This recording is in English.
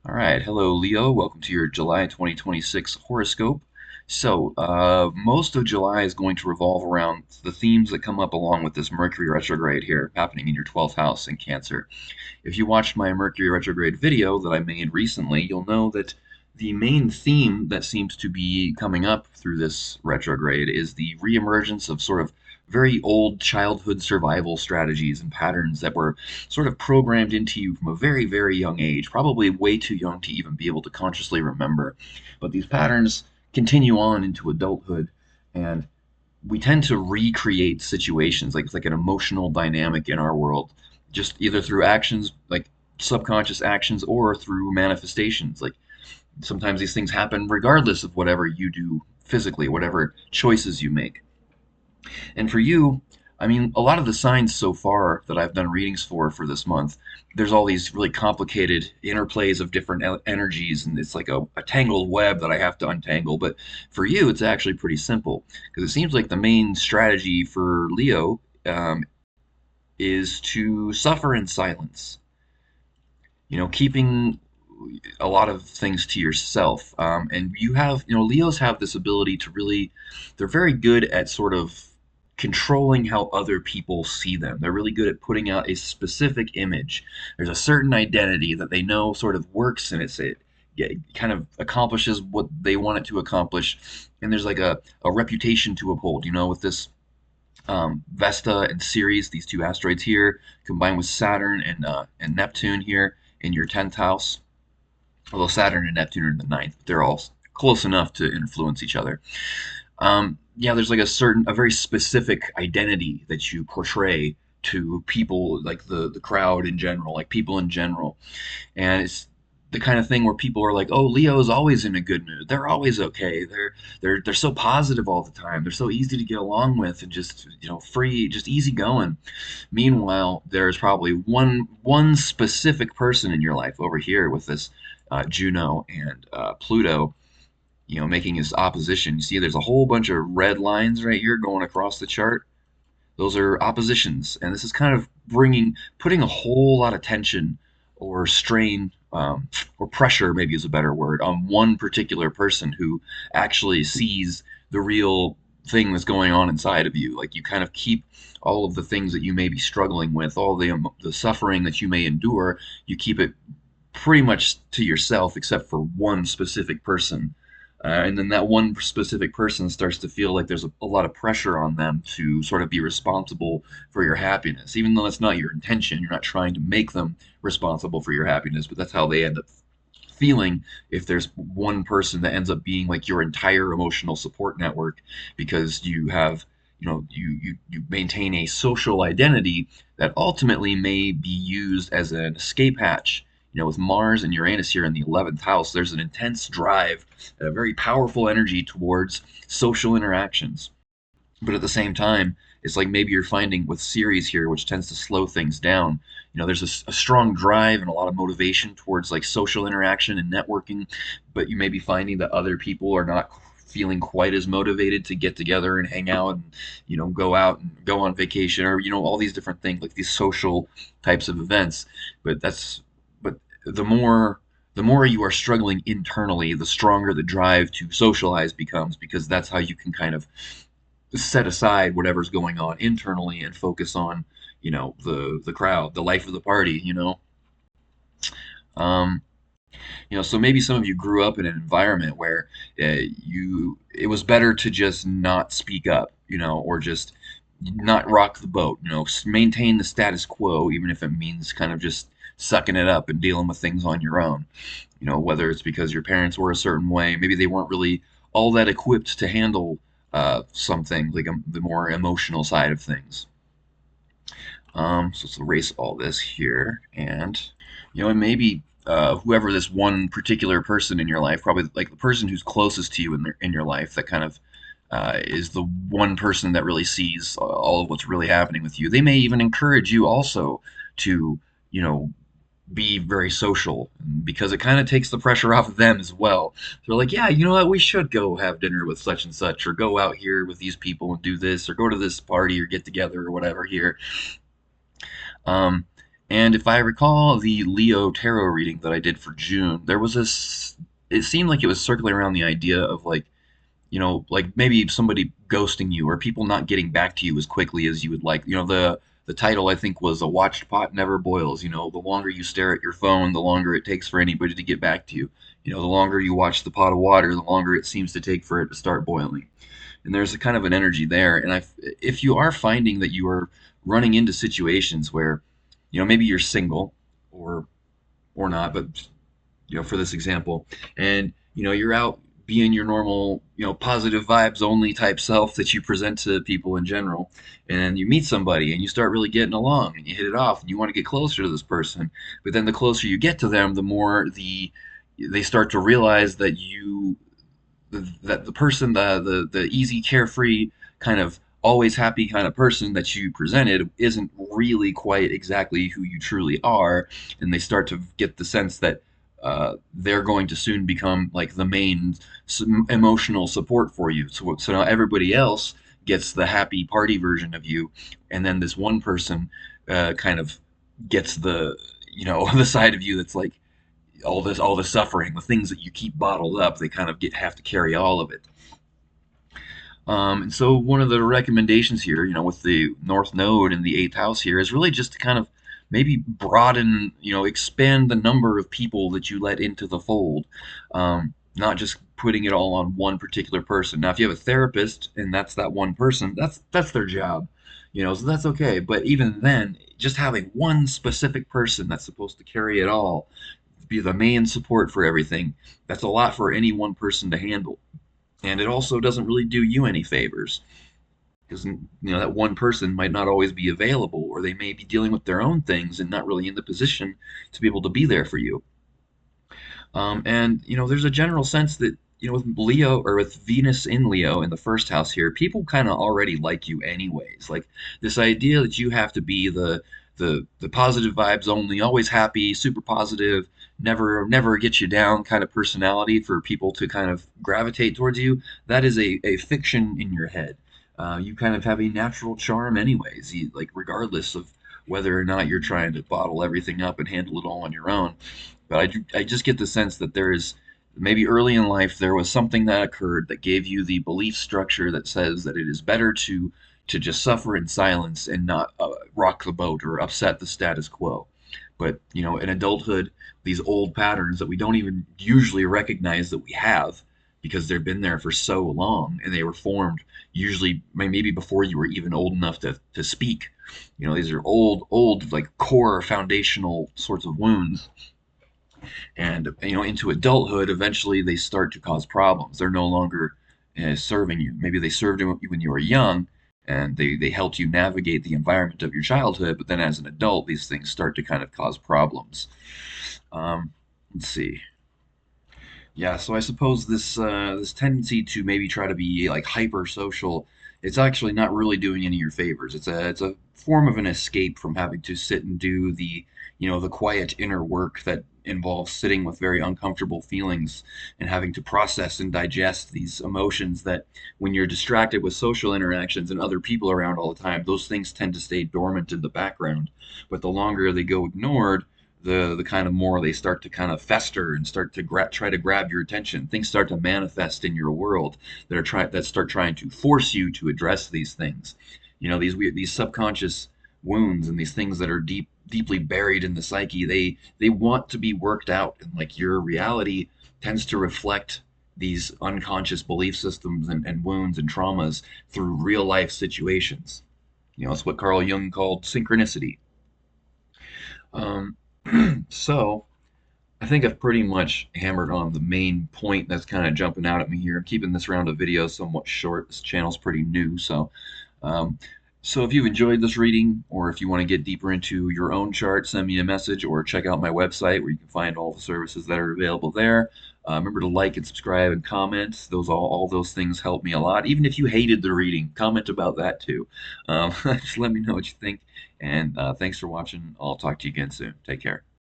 All right, hello Leo. Welcome to your July 2026 horoscope. Most of July is going to revolve around the themes that come up along with this Mercury retrograde here happening in your 12th house in Cancer. If you watched my Mercury retrograde video that I made recently, you'll know that the main theme that seems to be coming up through this retrograde is the reemergence of sort of very old childhood survival strategies and patterns that were sort of programmed into you from a very, very young age, probably way too young to even be able to consciously remember. But these patterns continue on into adulthood, and we tend to recreate situations like it's like an emotional dynamic in our world, just either through actions like subconscious actions or through manifestations. Like sometimes these things happen regardless of whatever you do physically, whatever choices you make. And for you, I mean, a lot of the signs so far that I've done readings for this month, there's all these really complicated interplays of different energies, and it's like a tangled web that I have to untangle. But for you, it's actually pretty simple because it seems like the main strategy for Leo is to suffer in silence. Keeping a lot of things to yourself. And Leos have this ability to really, they're very good at sort of controlling how other people see them. They're really good at putting out a specific image. There's a certain identity that they know sort of works, and it kind of accomplishes what they want it to accomplish. And there's like a reputation to uphold, with this Vesta and Ceres, these two asteroids here, combined with Saturn and Neptune here in your 10th house. Although Saturn and Neptune are in the ninth, but they're all close enough to influence each other. Yeah, there's like a very specific identity that you portray to people, like the crowd in general, like people in general, and it's the kind of thing where people are like, "Oh, Leo's always in a good mood. They're always okay. They're so positive all the time. They're so easy to get along with and just free, just easy going." Meanwhile, there's probably one specific person in your life over here with this Juno and Pluto, making his opposition. You see, there's a whole bunch of red lines right here going across the chart. Those are oppositions, and this is kind of putting a whole lot of tension or strain, or pressure, maybe is a better word, on one particular person who actually sees the real thing that's going on inside of you. Like you kind of keep all of the things that you may be struggling with, all the suffering that you may endure, you keep it pretty much to yourself, except for one specific person. And then that one specific person starts to feel like there's a lot of pressure on them to sort of be responsible for your happiness, even though that's not your intention. You're not trying to make them responsible for your happiness, but that's how they end up feeling if there's one person that ends up being like your entire emotional support network because you have you maintain a social identity that ultimately may be used as an escape hatch. With Mars and Uranus here in the 11th house, there's an intense drive, a very powerful energy towards social interactions. But at the same time, it's like maybe you're finding with Ceres here, which tends to slow things down. There's a strong drive and a lot of motivation towards like social interaction and networking, but you may be finding that other people are not feeling quite as motivated to get together and hang out and go out and go on vacation, or all these different things like these social types of events. But the more you are struggling internally, the stronger the drive to socialize becomes, because that's how you can kind of set aside whatever's going on internally and focus on the crowd, the life of the party. um so maybe some of you grew up in an environment where you it was better to just not speak up, or just not rock the boat, maintain the status quo, even if it means kind of just sucking it up and dealing with things on your own. Whether it's because your parents were a certain way, maybe they weren't really all that equipped to handle something like the more emotional side of things. So let's erase all this here, and maybe whoever this one particular person in your life, probably like the person who's closest to you in your life, that kind of is the one person that really sees all of what's really happening with you. They may even encourage you also to, you know, be very social, because it kind of takes the pressure off of them as well. They're like, yeah, you know what, we should go have dinner with such and such, or go out here with these people and do this, or go to this party or get together or whatever here. Um, And if I recall the Leo tarot reading that I did for June, there was this. It seemed like it was circling around the idea of like, like maybe somebody ghosting you or people not getting back to you as quickly as you would like. The title I think was "A Watched Pot Never Boils." The longer you stare at your phone, the longer it takes for anybody to get back to you. The longer you watch the pot of water, the longer it seems to take for it to start boiling. And there's a kind of an energy there. And if you are finding that you are running into situations where, maybe you're single or not, but for this example, and you're out being your normal, positive vibes only type self that you present to people in general, and you meet somebody and you start really getting along and you hit it off and you want to get closer to this person, but then the closer you get to them, the more they start to realize that the person, the easy, carefree, kind of always happy kind of person that you presented isn't really quite exactly who you truly are, and they start to get the sense that they're going to soon become like the main emotional support for you. So now everybody else gets the happy party version of you, and then this one person kind of gets the the side of you that's like all the suffering, the things that you keep bottled up. They kind of have to carry all of it. And so one of the recommendations here, with the North Node in the eighth house here, is really just to kind of maybe broaden, expand the number of people that you let into the fold, not just putting it all on one particular person. Now, if you have a therapist and that's that one person, that's their job, so that's okay. But even then, just having one specific person that's supposed to carry it all, be the main support for everything, that's a lot for any one person to handle. And it also doesn't really do you any favors because that one person might not always be available, or they may be dealing with their own things and not really in the position to be able to be there for you. And there's a general sense that with Leo or with Venus in Leo in the first house here, people kind of already like you anyways. Like this idea that you have to be the positive vibes only, always happy, super positive, never get you down kind of personality for people to kind of gravitate towards you. That is a fiction in your head. You kind of have a natural charm anyways, like regardless of whether or not you're trying to bottle everything up and handle it all on your own. But I just get the sense that there is maybe early in life there was something that occurred that gave you the belief structure that says that it is better to just suffer in silence and not rock the boat or upset the status quo. But in adulthood, these old patterns that we don't even usually recognize that we have because they've been there for so long and they were formed usually maybe before you were even old enough to speak. These are old like core foundational sorts of wounds, and into adulthood eventually they start to cause problems. They're no longer serving you. Maybe they served you when you were young and they helped you navigate the environment of your childhood, but then as an adult these things start to kind of cause problems. Let's see. Yeah, so I suppose this tendency to maybe try to be like hyper social, it's actually not really doing any of your favors. It's a form of an escape from having to sit and do the quiet inner work that involves sitting with very uncomfortable feelings and having to process and digest these emotions that when you're distracted with social interactions and other people around all the time, those things tend to stay dormant in the background. But the longer they go ignored, the kind of more they start to kind of fester and start to try to grab your attention. Things start to manifest in your world that start trying to force you to address these things. These subconscious wounds and these things that are deeply buried in the psyche. They want to be worked out, and like your reality tends to reflect these unconscious belief systems and wounds and traumas through real life situations. It's what Carl Jung called synchronicity. Um, so I think I've pretty much hammered on the main point that's kind of jumping out at me here. I'm keeping this round of videos somewhat short. This channel's pretty new, um, so if you've enjoyed this reading, or if you want to get deeper into your own chart, send me a message or check out my website where you can find all the services that are available there. Remember to like and subscribe and comment. All those things help me a lot. Even if you hated the reading, comment about that too. Just let me know what you think. And thanks for watching. I'll talk to you again soon. Take care.